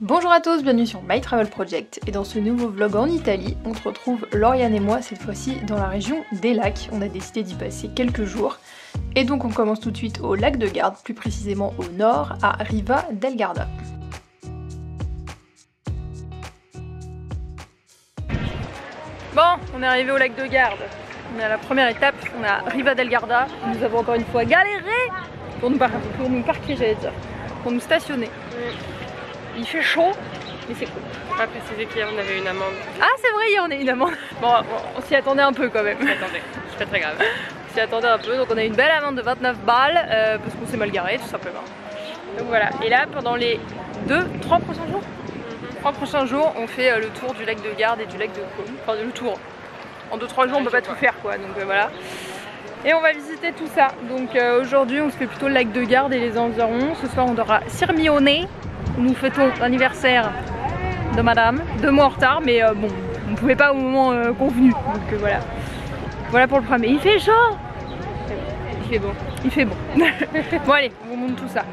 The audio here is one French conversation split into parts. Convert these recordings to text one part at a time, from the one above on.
Bonjour à tous, bienvenue sur My Travel Project et dans ce nouveau vlog en Italie, on se retrouve Lauriane et moi cette fois-ci dans la région des lacs. On a décidé d'y passer quelques jours et donc on commence tout de suite au lac de Garde, plus précisément au nord, à Riva del Garda. Bon, on est arrivé au lac de Garde. On est à la première étape, on est à Riva del Garda. Nous avons encore une fois galéré pour nous parquer, j'allais dire, pour nous stationner. Il fait chaud, mais c'est cool. On va préciser qu'hier on avait une amende. Ah c'est vrai, hier on a une amende. Bon, on s'y attendait un peu quand même. On s'y attendait, c'est pas très grave. On s'y attendait un peu, donc on a une belle amende de 29 balles parce qu'on s'est mal garé tout simplement. Donc voilà, et là pendant les 3 prochains jours, 3 prochains jours, on fait le tour du lac de Garde et du lac de Côme. Enfin le tour. En 2-3 jours on peut pas tout faire quoi, donc voilà. Et on va visiter tout ça. Donc aujourd'hui on se fait plutôt le lac de Garde et les environs. Ce soir on aura Sirmione. Nous fêtons l'anniversaire de madame, 2 mois en retard, mais bon, on ne pouvait pas au moment convenu, donc voilà. Voilà pour le premier. Il fait chaud. Il fait bon. Il fait bon. Bon allez, on vous montre tout ça.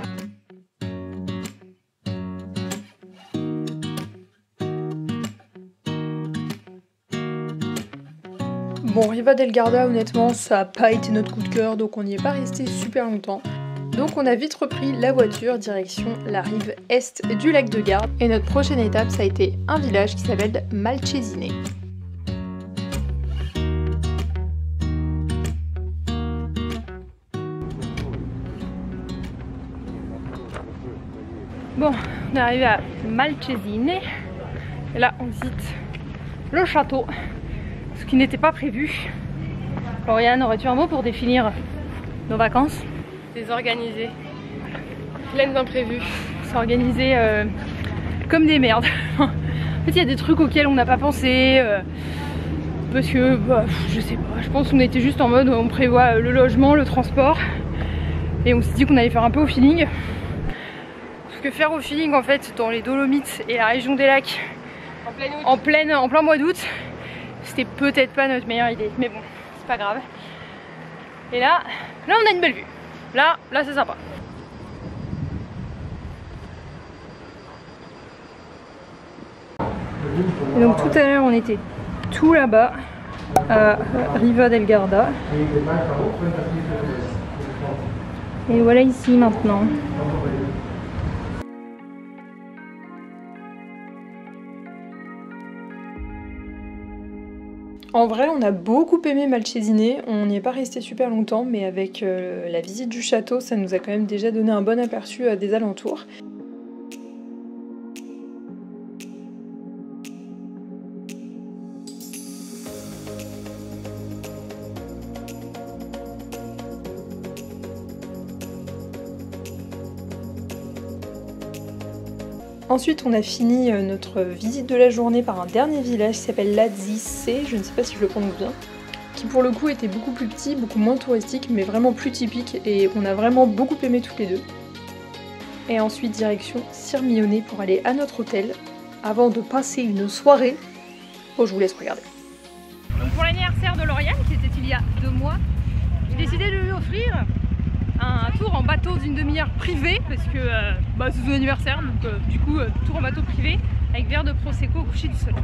Bon, Riva del Garda, honnêtement, ça n'a pas été notre coup de cœur, donc on n'y est pas resté super longtemps. Donc on a vite repris la voiture direction la rive est du lac de Garde et notre prochaine étape ça a été un village qui s'appelle Malcesine. Bon, on est arrivé à Malcesine et là on visite le château, ce qui n'était pas prévu. Lauriane, aurais-tu un mot pour définir nos vacances? Désorganisé, pleine d'imprévus. C'est organisé comme des merdes. En fait il y a des trucs auxquels on n'a pas pensé parce que bah, je sais pas, je pense qu'on était juste en mode on prévoit le logement, le transport et on s'est dit qu'on allait faire un peu au feeling. Parce que faire au feeling en fait dans les Dolomites et la région des lacs en plein mois d'août, c'était peut-être pas notre meilleure idée, mais bon c'est pas grave. Et là on a une belle vue. Là c'est sympa. Et donc tout à l'heure on était tout là-bas à Riva del Garda. Et voilà ici maintenant. En vrai, on a beaucoup aimé Malcesine, on n'y est pas resté super longtemps, mais avec la visite du château, ça nous a quand même déjà donné un bon aperçu des alentours. Ensuite, on a fini notre visite de la journée par un dernier village qui s'appelle Lazise, je ne sais pas si je le prononce bien, qui pour le coup était beaucoup plus petit, beaucoup moins touristique, mais vraiment plus typique, et on a vraiment beaucoup aimé toutes les deux. Et ensuite, direction Sirmione pour aller à notre hôtel, avant de passer une soirée. Oh, je vous laisse regarder. Donc pour l'anniversaire de Lauriane, qui était il y a 2 mois, j'ai décidé de lui offrir un tour en bateau d'une demi-heure privé parce que c'est son anniversaire, donc du coup tour en bateau privé avec verre de prosecco au coucher du soleil.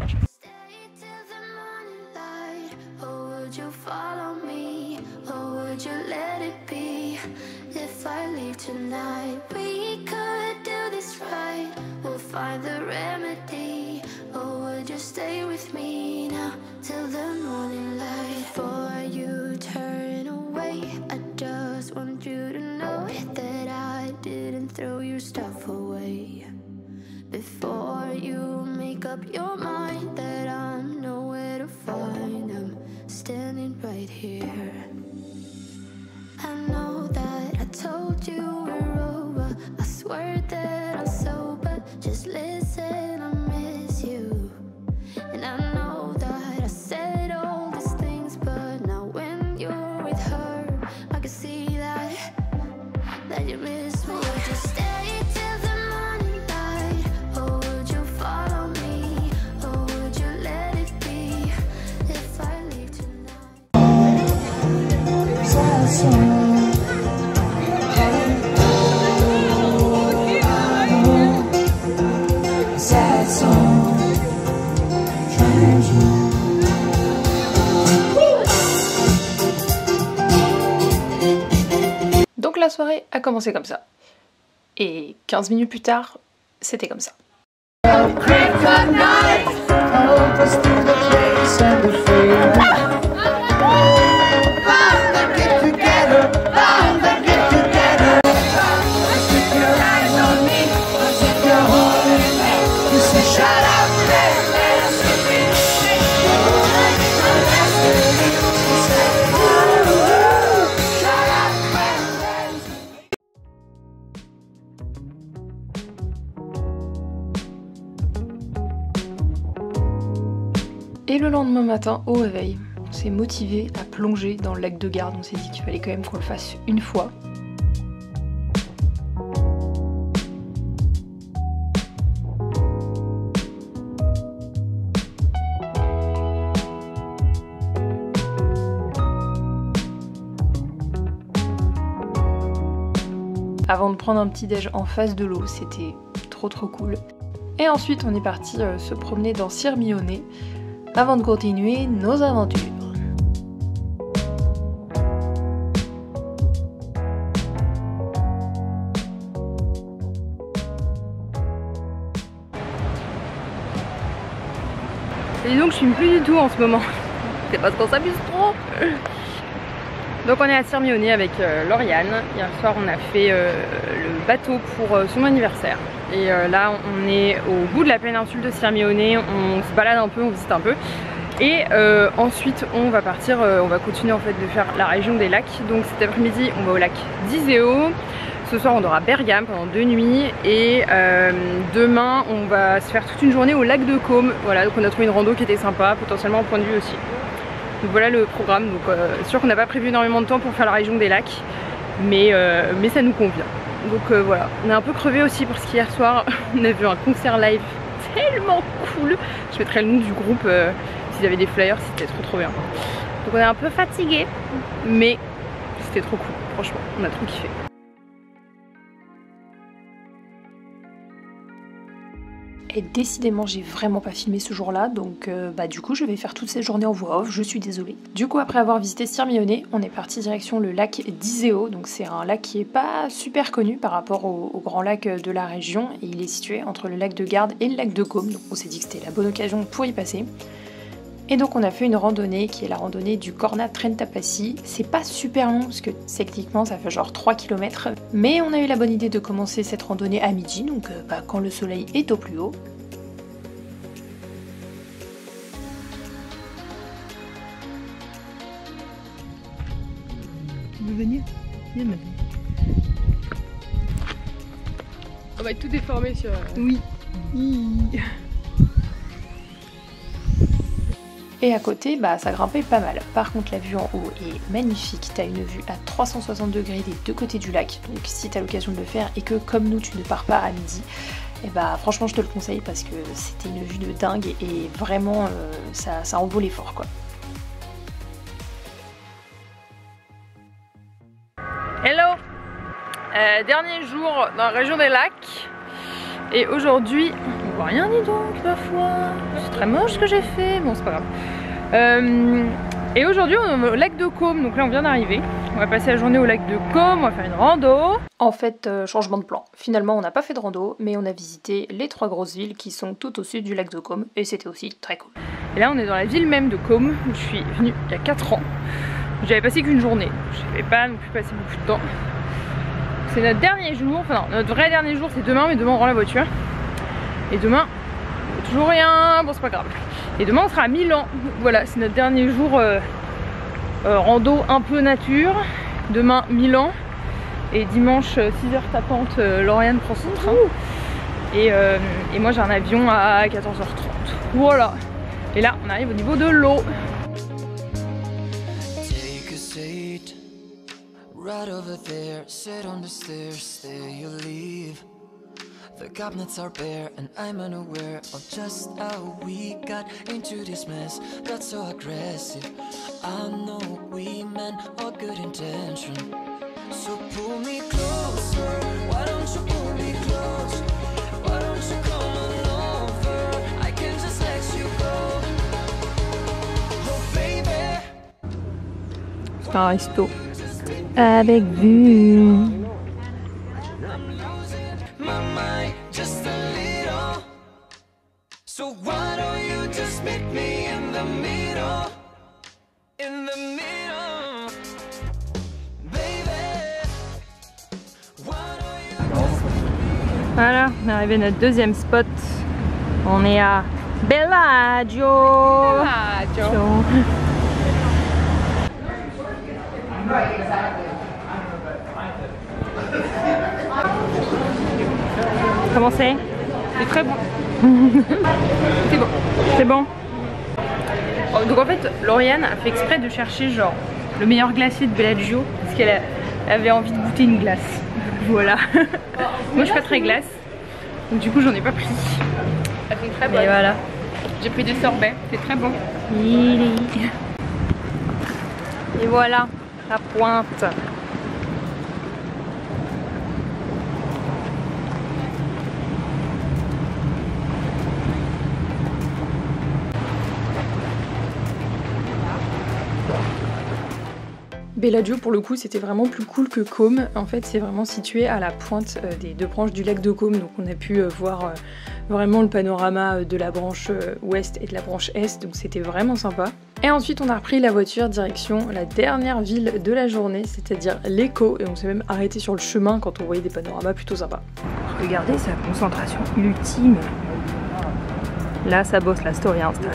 Throw your stuff away before you make up your mind that I'm nowhere to find. I'm standing right here. I know that I told you we're over. I swear that I'm sober. Just listen, I miss you. And I know that I said all these things, but now when you're with her, I can see that you miss me. Would you stay till the morning light, or would you follow me, or would you let it be if I leave tonight? la soirée a commencé comme ça. Et 15 minutes plus tard, c'était comme ça. Et le lendemain matin, au réveil, on s'est motivé à plonger dans le lac de Garde. On s'est dit qu'il fallait quand même qu'on le fasse une fois. Avant de prendre un petit déj en face de l'eau, c'était trop cool. Et ensuite, on est parti se promener dans Sirmione avant de continuer nos aventures. Et donc je filme plus du tout en ce moment. C'est parce qu'on s'amuse trop. Donc on est à Sirmione avec Lauriane. Hier soir on a fait le bateau pour son anniversaire. Et là on est au bout de la péninsule de Sirmione. On se balade un peu, on visite un peu. Et ensuite on va partir, on va continuer en fait de faire la région des lacs. Donc cet après-midi on va au lac d'Iseo. Ce soir on dort à Bergame pendant 2 nuits. Et demain on va se faire toute une journée au lac de Côme. Voilà, donc on a trouvé une rando qui était sympa, potentiellement en point de vue aussi. Donc voilà le programme. Donc c'est sûr qu'on n'a pas prévu énormément de temps pour faire la région des lacs. Mais ça nous convient. Donc voilà, on est un peu crevé aussi parce qu'hier soir on a vu un concert live tellement cool. Je mettrai le nom du groupe s'il y avait des flyers, c'était trop bien. Donc on est un peu fatigué, mais c'était trop cool, franchement, on a trop kiffé. Et décidément j'ai vraiment pas filmé ce jour-là, donc du coup je vais faire toutes ces journées en voix off, je suis désolée. Du coup après avoir visité Sirmione, on est parti direction le lac d'Iseo, donc c'est un lac qui est pas super connu par rapport au grand lac de la région, et il est situé entre le lac de Garde et le lac de Côme, donc on s'est dit que c'était la bonne occasion pour y passer. Et donc on a fait une randonnée qui est la randonnée du Corna Trentapassi. C'est pas super long parce que techniquement ça fait genre 3 km. Mais on a eu la bonne idée de commencer cette randonnée à midi, donc quand le soleil est au plus haut. Vous venez ? On va être tout déformé sur... Oui. Et à côté, ça grimpait pas mal. Par contre, la vue en haut est magnifique. T'as une vue à 360 degrés des deux côtés du lac. Donc si t'as l'occasion de le faire et que comme nous, tu ne pars pas à midi, franchement, je te le conseille parce que c'était une vue de dingue et vraiment, ça en vaut l'effort, quoi. Hello, dernier jour dans la région des lacs. Et aujourd'hui, on voit rien dis donc, ma foi. C'est très moche ce que j'ai fait, bon c'est pas grave. Et aujourd'hui on est au lac de Côme, donc là on vient d'arriver. On va passer la journée au lac de Côme, on va faire une rando. En fait, changement de plan. Finalement on n'a pas fait de rando, mais on a visité les 3 grosses villes qui sont tout au sud du lac de Côme, et c'était aussi très cool. Et là on est dans la ville même de Côme, où je suis venue il y a 4 ans. J'avais passé qu'une journée, je n'avais pas non plus passé beaucoup de temps. C'est notre dernier jour, enfin non, notre vrai dernier jour c'est demain, mais demain on rend la voiture. Et demain, toujours rien, bon c'est pas grave. Et demain on sera à Milan, voilà c'est notre dernier jour rando un peu nature. Demain Milan, et dimanche 6h tapante, Lauriane prend son train. Et moi j'ai un avion à 14h30, voilà. Et là on arrive au niveau de l'eau. Right over there, sit on the stairs, stay or leave. The cabinets are bare and I'm unaware of just how we got into this mess. Got so aggressive. I know we meant all good intention. So pull me closer, why don't you pull me close? Why don't you come on over? I can just let you go. Oh baby. C'est un resto avec vue. So why don't you just meet me in the middle? In the middle, baby. Why don't you just... Voilà, on est arrivé à notre deuxième spot. On est à Bellagio. Comment c'est? C'est très bon. C'est bon. C'est bon. Donc en fait, Lauriane a fait exprès de chercher genre le meilleur glacier de Bellagio parce qu'elle avait envie de goûter une glace. Voilà. Moi je suis pas très glace, donc du coup j'en ai pas pris. Elles sont très bonnes. Et voilà. J'ai pris des sorbets, c'est très bon. Et voilà la pointe. Bellagio pour le coup c'était vraiment plus cool que Côme. En fait c'est vraiment situé à la pointe des deux branches du lac de Côme, donc on a pu voir vraiment le panorama de la branche ouest et de la branche est, donc c'était vraiment sympa. Et ensuite on a repris la voiture direction la dernière ville de la journée, c'est-à-dire Lecco, et on s'est même arrêté sur le chemin quand on voyait des panoramas plutôt sympas. Regardez sa concentration ultime. Là ça bosse la story Insta.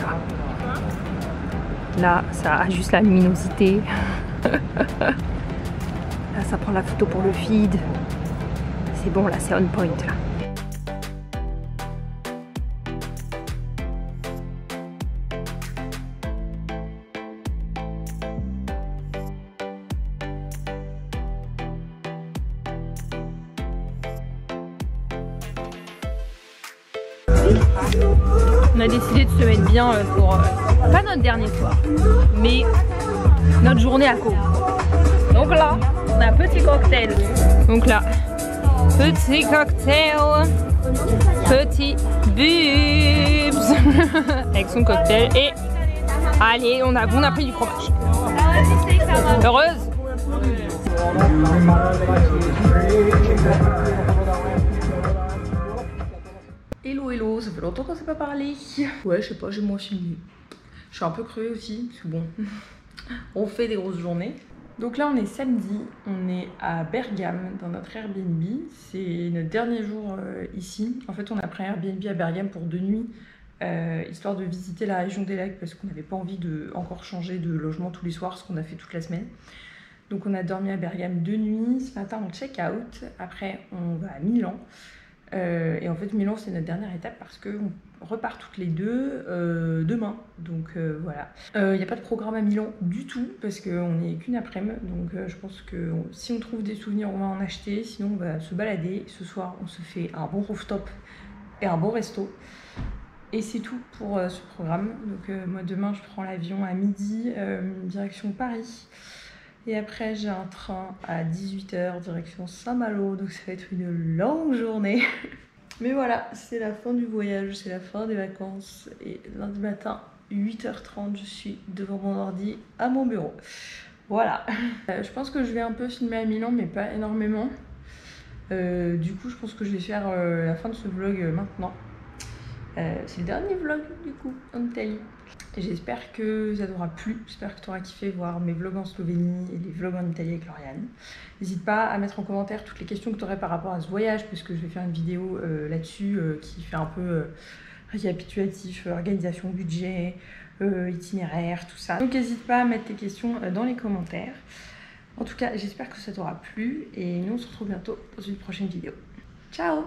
Là ça ajuste la luminosité. Là ça prend la photo pour le feed. C'est bon, là c'est on point là. On a décidé de se mettre bien pour pas notre dernier soir, mais notre journée à Côme. Donc là, on a un petit cocktail. Donc là, petit cocktail, petit boobs avec son cocktail et allez, on a pris du fromage. Heureuse. Hello hello, ça fait longtemps qu'on s'est pas parlé. Ouais je sais pas, j'ai moins filmé. Je suis un peu crevée aussi, parce que bon, on fait des grosses journées. Donc là on est samedi, on est à Bergame dans notre Airbnb. C'est notre dernier jour ici. En fait on a pris un Airbnb à Bergame pour 2 nuits, histoire de visiter la région des lacs parce qu'on n'avait pas envie de encore changer de logement tous les soirs, ce qu'on a fait toute la semaine. Donc on a dormi à Bergame 2 nuits, ce matin on check out, après on va à Milan. Et en fait Milan c'est notre dernière étape parce qu'on repart toutes les deux demain, donc voilà. Il n'y a pas de programme à Milan du tout parce qu'on n'est qu'une après-midi, donc je pense que si on trouve des souvenirs on va en acheter, sinon on va se balader. Ce soir on se fait un bon rooftop et un bon resto et c'est tout pour ce programme. Donc moi demain je prends l'avion à midi direction Paris. Et après j'ai un train à 18 h direction Saint-Malo, donc ça va être une longue journée. Mais voilà, c'est la fin du voyage, c'est la fin des vacances. Et lundi matin, 8 h 30, je suis devant mon ordi à mon bureau. Voilà. Je pense que je vais un peu filmer à Milan, mais pas énormément. Du coup, je pense que je vais faire la fin de ce vlog maintenant. C'est le dernier vlog du coup en Italie. J'espère que ça t'aura plu, j'espère que tu auras kiffé voir mes vlogs en Slovénie et les vlogs en Italie avec Lauriane. N'hésite pas à mettre en commentaire toutes les questions que tu aurais par rapport à ce voyage, puisque je vais faire une vidéo là-dessus qui fait un peu récapitulatif, organisation, budget, itinéraire, tout ça. Donc n'hésite pas à mettre tes questions dans les commentaires. En tout cas, j'espère que ça t'aura plu et nous on se retrouve bientôt dans une prochaine vidéo. Ciao!